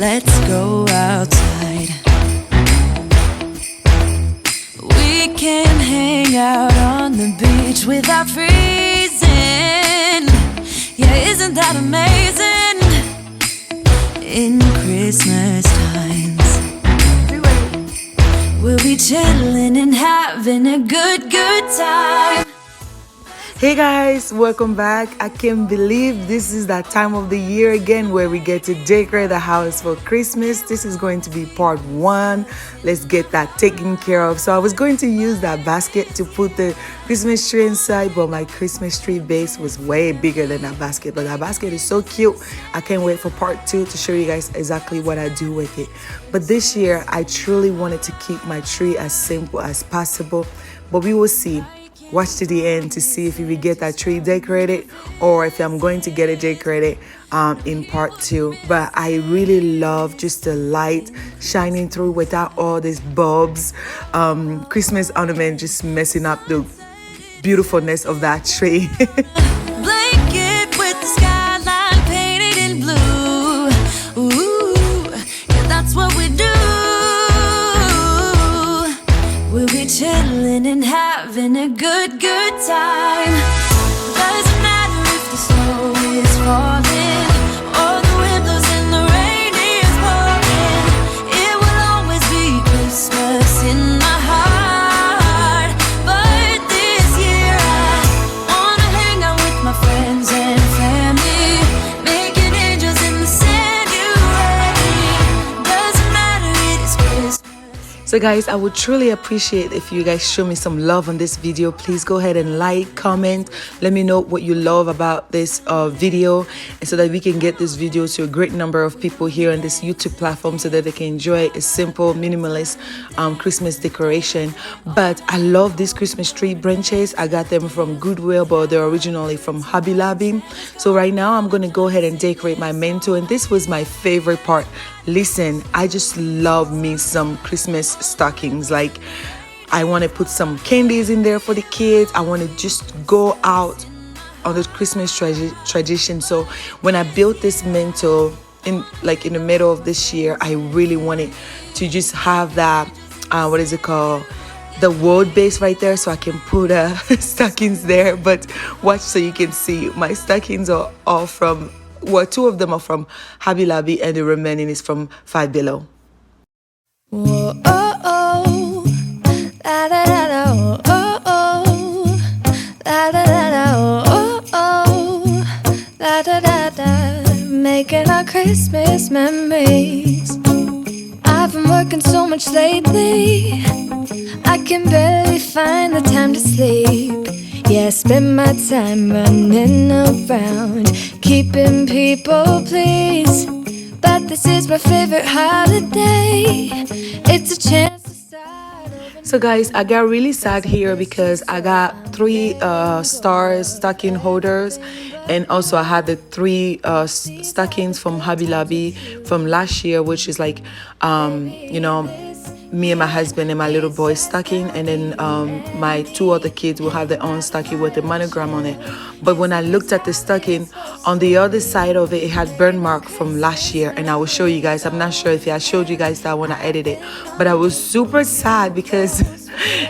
let's go outside. We can hang out on the beach without freezing. Yeah, isn't that amazing? In Christmas times, we'll be chilling and having a good time. Hey guys, welcome back. I can't believe this is that time of the year again where we get to decorate the house for Christmas. This is going to be part 1. Let's get that taken care of. So I was going to use that basket to put the Christmas tree inside, but my Christmas tree base was way bigger than that basket. But that basket is so cute. I can't wait for part 2 to show you guys exactly what I do with it. But this year, I truly wanted to keep my tree as simple as possible, but we will see. Watch to the end to see if we get that tree decorated or if I'm going to get it decorated in part 2. But I really love just the light shining through without all these bulbs, Christmas ornament just messing up the beautifulness of that tree. Blanket with the skyline painted in blue. Ooh, yeah, that's what we do. We'll be chilling and having a good time. Doesn't matter if the snow is falling or the wind blows and the rain is pouring. It will always be Christmas in my heart. But this year I wanna hang out with my friends and family, making angels in the sand. You ready? Doesn't matter, it is Christmas. So guys, I would truly appreciate if you guys show me some love on this video. Please go ahead and like, comment, let me know what you love about this video, and so that we can get this video to a great number of people here on this YouTube platform so that they can enjoy a simple, minimalist Christmas decoration. But I love these Christmas tree branches. I got them from Goodwill, but they're originally from Hobby Lobby. So right now I'm going to go ahead and decorate my mantle, and this was my favorite part. Listen, I just love me some Christmas stockings. Like, I want to put some candies in there for the kids. I want to just go out on the Christmas tradition. So when I built this mantle in the middle of this year, I really wanted to just have that what is it called, the wood base right there, so I can put stockings there. But watch so you can see my stockings are all from, well, 2 of them are from Hobby Lobby and the remaining is from Five Below. Whoa, oh, oh, la da da da, oh, oh, oh, la da da da, oh, oh, la da da da, making our Christmas memories. I've been working so much lately, I can barely find the time to sleep. Yeah, I spend my time running around, keeping people pleased. But this is my favorite holiday. It's a chance to start. So guys, I got really sad here because I got 3 stars stocking holders, and also I had the 3 stockings from Hobby Lobby from last year, which is like you know, me and my husband and my little boy stocking, and then my 2 other kids will have their own stocking with a monogram on it. But when I looked at the stocking, on the other side of it, it had burn mark from last year, and I will show you guys. I'm not sure if I showed you guys that when I edited, but I was super sad because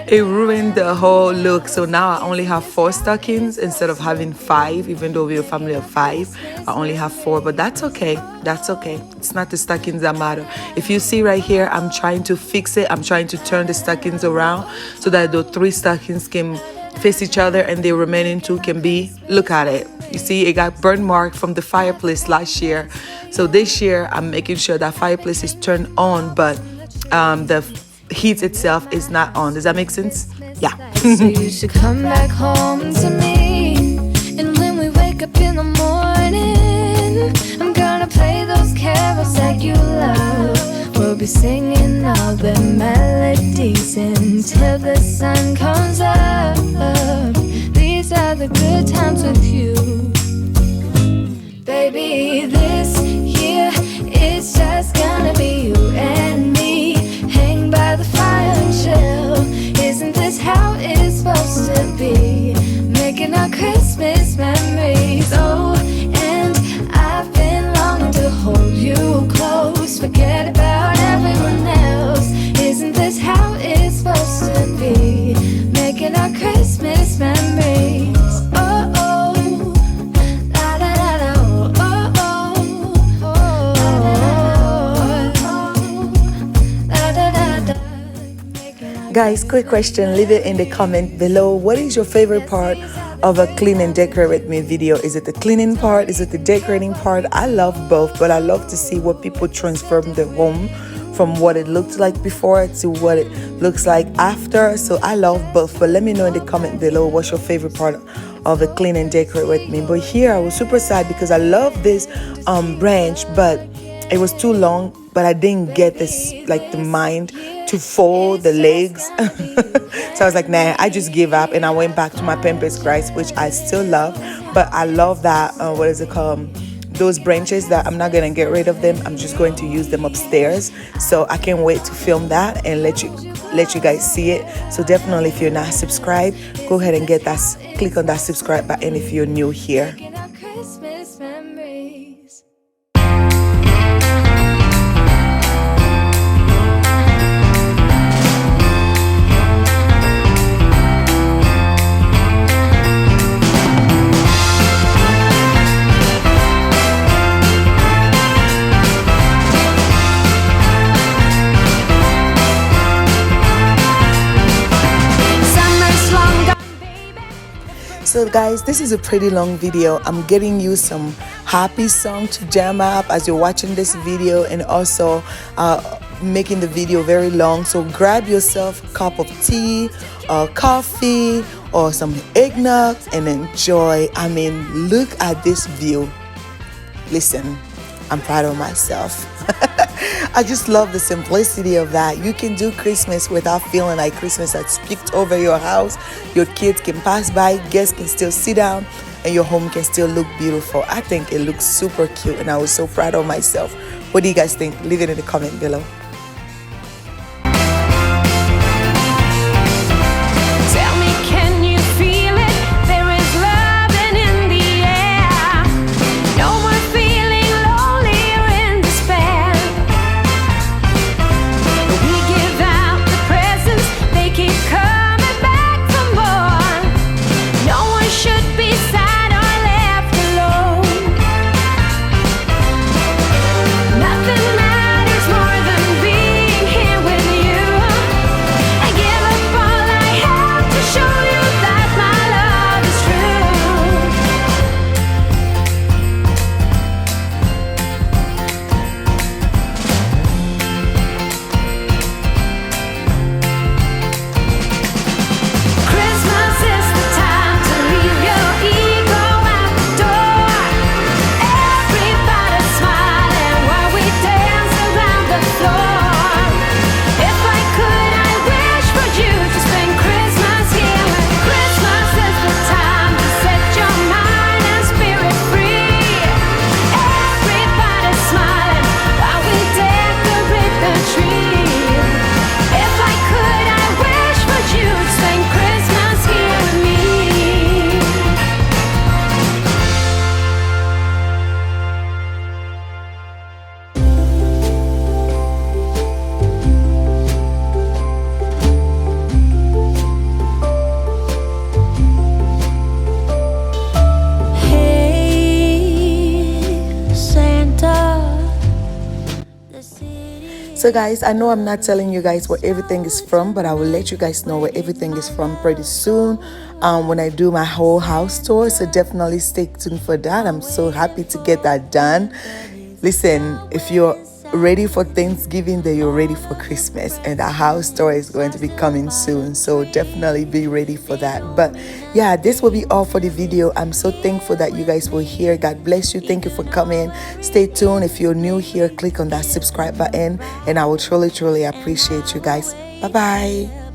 it ruined the whole look. So now I only have 4 stockings instead of having 5. Even though we're a family of 5, I only have 4, but that's okay. That's okay. It's not the stockings that matter. If you see right here, I'm trying to fix it. I'm trying to turn the stockings around so that the 3 stockings can face each other and the remaining 2 can be, look at it. You see, it got burn mark from the fireplace last year. So this year, I'm making sure that fireplace is turned on, but the heat itself is not on. Does that make sense? Yeah. So you should come back home to me. And when we wake up in the morning, I'm gonna play those carols that you love. We'll be singing all the melodies until the sun comes up. These are the good times with you. Baby, this year it's just gonna be you and me. Hang by the fire and chill. Isn't this how it's supposed to be? Making our Christmas memories. Oh, and I've been longing to hold you you close, forget about everyone else. Isn't this how it's supposed to be? Making our Christmas memories. Oh oh, la da da da. Oh oh oh, la da da da. Guys, quick question, leave it in the comment below. What is your favorite part of a clean and decorate with me video? Is it the cleaning part? Is it the decorating part? I love both, but I love to see what people transform the home from what it looked like before to what it looks like after. So I love both, but let me know in the comment below what's your favorite part of the clean and decorate with me. But here I was super sad because I love this branch, but it was too long, but I didn't get this, like, the mind to fold the legs. So I was like, nah, I just gave up, and I went back to my Pampers Christ, which I still love. But I love that, what is it called? Those branches that I'm not gonna get rid of them. I'm just going to use them upstairs. So I can't wait to film that and let you guys see it. So definitely, if you're not subscribed, go ahead and click on that subscribe button if you're new here. Making our Christmas memories. So guys, this is a pretty long video. I'm getting you some happy song to jam up as you're watching this video, and also making the video very long. So grab yourself a cup of tea or coffee or some eggnog and enjoy. I mean, look at this view. Listen, I'm proud of myself. I just love the simplicity of that. You can do Christmas without feeling like Christmas has peeked over your house. Your kids can pass by, guests can still sit down, and your home can still look beautiful. I think it looks super cute, and I was so proud of myself. What do you guys think? Leave it in the comment below. Tell me, can you feel it? There is loving in the air. No more feeling lonely or in despair. We give out the presents, they keep coming back for more. No one should be sad or left alone. Nothing matters more than being here with you. I give up all I have to show you that my love is Christmas is the time to leave your ego at the door. Everybody smiling while we dance around the floor. If I could, I wish for you to spend Christmas here. Christmas is the time to set your mind and spirit free. Everybody smiling while we decorate the tree. If I could, I wish for you to spend Christmas here with me. Hey, Santa. So guys, I know I'm not telling you guys where everything is from, but I will let you guys know where everything is from pretty soon when I do my whole house tour. So definitely stay tuned for that. I'm so happy to get that done. Listen, if you're ready for Thanksgiving, then you're ready for Christmas, and our house tour is going to be coming soon, so definitely be ready for that. But yeah, this will be all for the video. I'm so thankful that you guys were here. God bless you. Thank you for coming. Stay tuned. If you're new here, click on that subscribe button, and I will truly appreciate you guys. Bye bye.